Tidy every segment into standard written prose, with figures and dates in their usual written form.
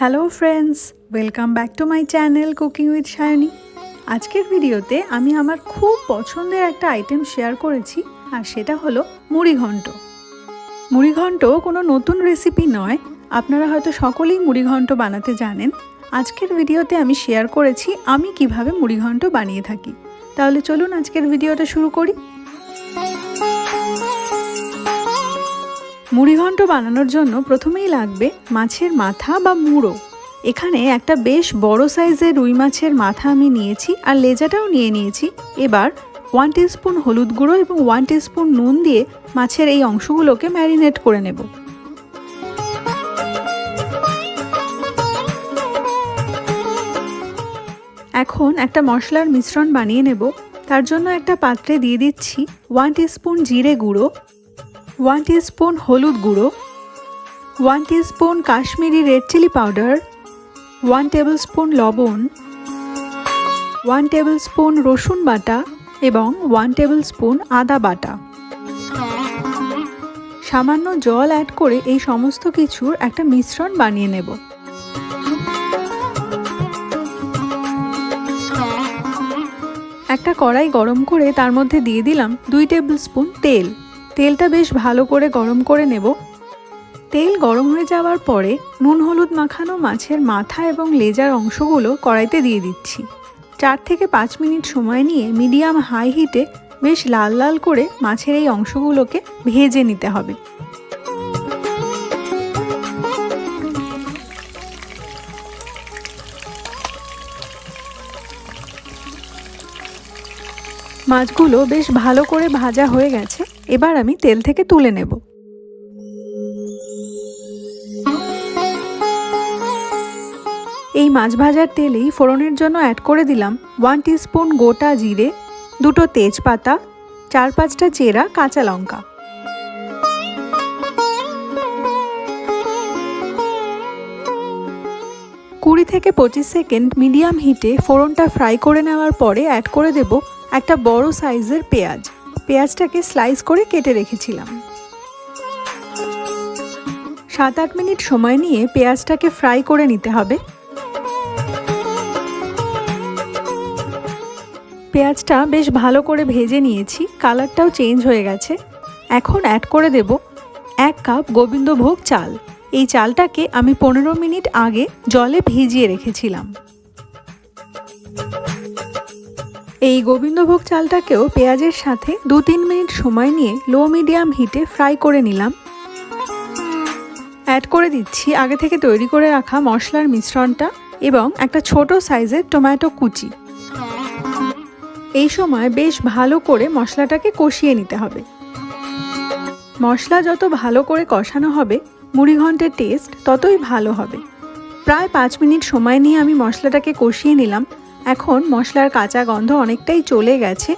Hello friends, welcome back to my channel cooking with Sayani. আজকের ভিডিওতে আমি আমার খুব পছন্দের একটা আইটেম শেয়ার করেছি, আর সেটা হলো মুড়িঘণ্ট। মুড়িঘণ্ট কোনো নতুন রেসিপি নয়, আপনারা হয়তো সকলেই মুড়িঘণ্ট বানাতে জানেন। আজকের ভিডিওতে আমি শেয়ার করেছি আমি কিভাবে মুড়িঘণ্ট বানিয়ে থাকি। তাহলে চলুন আজকের ভিডিওটা শুরু করি। মুড়িঘণ্ট বানানোর জন্য প্রথমেই লাগবে মাছের মাথা বা মুড়ো। এখানে একটা বেশ বড় সাইজের রুই মাছের মাথা আমি নিয়েছি, আর লেজাটাও নিয়ে নিয়েছি। এবার 1 টিস্পুন হলুদ গুঁড়ো এবং 1 টিস্পুন নুন দিয়ে মাছের এই অংশগুলোকে ম্যারিনেট করে নেব। এখন একটা মশলার মিশ্রণ বানিয়ে নেব। তার জন্য একটা পাত্রে দিয়ে দিচ্ছি 1 টিস্পুন জিরে গুঁড়ো, 1 টিস্পুন হলুদ গুঁড়ো, 1 teaspoon Kashmiri red chilli powder, 1 tablespoon লবণ, 1 টেবিলস্পুন রসুন বাটা এবং 1 টেবিলস্পুন আদা বাটা। সামান্য জল অ্যাড করে এই সমস্ত কিছুর একটা মিশ্রণ বানিয়ে নেব। একটা কড়াই গরম করে তার মধ্যে দিয়ে দিলাম 2 টেবিলস্পুন তেল। তেলটা বেশ ভালো করে গরম করে নেব। তেল গরম হয়ে যাওয়ার পরে নুন হলুদ মাখানো মাছের মাথা এবং লেজার অংশগুলো কড়াইতে দিয়ে দিচ্ছি। 4 থেকে 5 মিনিট সময় নিয়ে মিডিয়াম হাই হিটে বেশ লাল লাল করে মাছের এই অংশগুলোকে ভেজে নিতে হবে। মাছগুলো বেশ ভালো করে ভাজা হয়ে গেছে। এবার আমি তেল থেকে তুলে নেব। এই মাছ ভাজার তেলেই ফোড়নের জন্য অ্যাড করে দিলাম 1 টিস্পুন গোটা জিরে, 2টো তেজপাতা, 4-5টা চেরা কাঁচা লঙ্কা। কুড়ি থেকে 25 সেকেন্ড মিডিয়াম হিটে ফোড়নটা ফ্রাই করে নেওয়ার পরে অ্যাড করে দেব একটা বড় সাইজের পেঁয়াজ। পেঁয়াজটাকে স্লাইস করে কেটে রেখেছিলাম। 7-8 মিনিট সময় নিয়ে পেঁয়াজটাকে ফ্রাই করে নিতে হবে। পেঁয়াজটা বেশ ভালো করে ভেজে নিয়েছি, কালারটাও চেঞ্জ হয়ে গেছে। এখন অ্যাড করে দেব 1 কাপ গোবিন্দভোগ চাল। এই চালটাকে আমি 15 মিনিট আগে জলে ভিজিয়ে রেখেছিলাম। এই গোবিন্দভোগ চালটাকেও পেঁয়াজের সাথে 2-3 মিনিট সময় নিয়ে লো মিডিয়াম হিটে ফ্রাই করে নিলাম। অ্যাড করে দিচ্ছি আগে থেকে তৈরি করে রাখা মশলার মিশ্রণটা এবং একটা ছোট সাইজের টমেটো কুচি। এই সময় বেশ ভালো করে মশলাটাকে কষিয়ে নিতে হবে। মশলা যত ভালো করে কষানো হবে মুড়িঘণ্টের টেস্ট ততই ভালো হবে। প্রায় 5 মিনিট সময় নিয়ে আমি মশলাটাকে কষিয়ে নিলাম। এখন মশলার কাঁচা গন্ধ অনেকটাই চলে গেছে।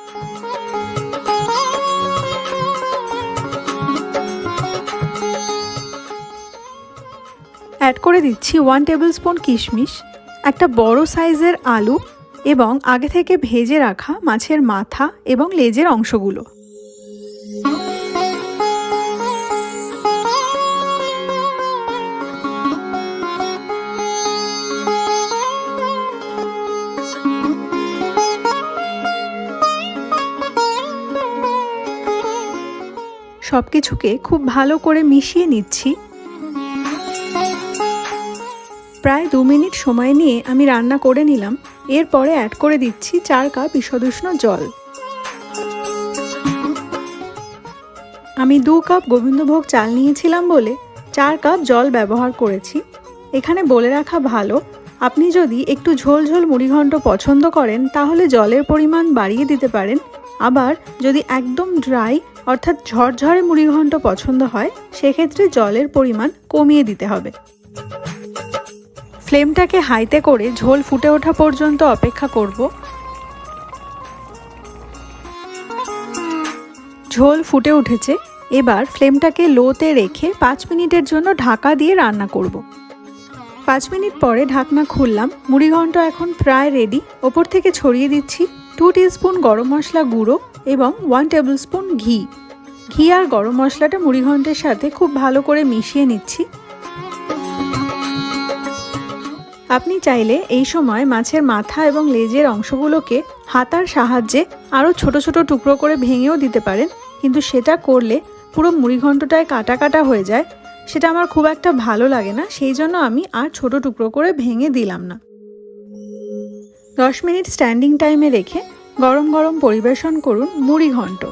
অ্যাড করে দিচ্ছি 1 টেবিলস্পুন কিশমিশ, একটা বড় সাইজের আলু এবং আগে থেকে ভেজে রাখা মাছের মাথা এবং লেজের অংশগুলো। সবকিছুকে খুব ভালো করে মিশিয়ে নিচ্ছি। প্রায় 2 মিনিট সময় নিয়ে আমি রান্না করে নিলাম। এরপরে অ্যাড করে দিচ্ছি 4 কাপ ঈষদুষ্ণ জল। আমি 2 কাপ গোবিন্দভোগ চাল নিয়েছিলাম বলে 4 কাপ জল ব্যবহার করেছি। এখানে বলে রাখা ভালো, আপনি যদি একটু ঝোল ঝোল মুড়িঘণ্ট পছন্দ করেন তাহলে জলের পরিমাণ বাড়িয়ে দিতে পারেন। আবার যদি একদম ড্রাই অর্থাৎ ঝরঝরে মুড়িঘণ্ট পছন্দ হয় সেক্ষেত্রে জলের পরিমাণ কমিয়ে দিতে হবে। ফ্লেমটাকে হাইতে করে ঝোল ফুটে ওঠা পর্যন্ত অপেক্ষা করব। ঝোল ফুটে উঠেছে। এবার ফ্লেমটাকে লোতে রেখে 5 মিনিটের জন্য ঢাকা দিয়ে রান্না করব। 5 মিনিট পরে ঢাকনা খুললাম। মুড়িঘণ্ট এখন প্রায় রেডি। ওপর থেকে ছড়িয়ে দিচ্ছি 2 টিস্পুন গরম মশলা গুঁড়ো এবং 1 টেবিলস্পুন ঘি। ঘি আর গরম মশলাটা মুড়িঘণ্টের সাথে খুব ভালো করে মিশিয়ে নিচ্ছি। আপনি চাইলে এই সময় মাছের মাথা এবং লেজের অংশগুলোকে হাতার সাহায্যে আরও ছোট ছোট টুকরো করে ভেঙেও দিতে পারেন, কিন্তু সেটা করলে পুরো মুড়িঘণ্টটায় কাটা কাটা হয়ে যায়, সেটা আমার খুব একটা ভালো লাগে না, সেই জন্য আমি আর ছোট টুকরো করে ভেঙে দিলাম না। 10 মিনিট স্ট্যান্ডিং টাইমে রেখে গরম গরম পরিবেশন করুন মুড়িঘণ্ট।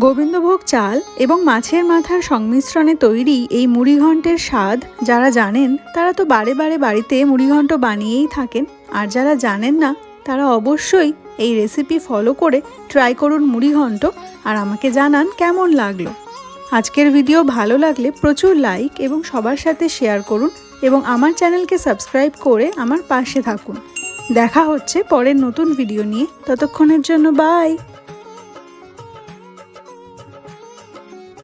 গোবিন্দভোগ চাল এবং মাছের মাথার সংমিশ্রণে তৈরি এই মুড়িঘণ্টের স্বাদ যারা জানেন তারা তো বারে বারে বাড়িতে মুড়িঘণ্ট বানিয়েই থাকেন, আর যারা জানেন না তারা অবশ্যই এই রেসিপি ফলো করে ট্রাই করুন মুড়িঘণ্ট, আর আমাকে জানান কেমন লাগলো। আজকের ভিডিও ভালো লাগলে প্রচুর লাইক এবং সবার সাথে শেয়ার করুন এবং আমার চ্যানেলকে সাবস্ক্রাইব করে আমার পাশে থাকুন। দেখা হচ্ছে পরের নতুন ভিডিও নিয়ে, ততক্ষণের জন্য বাই।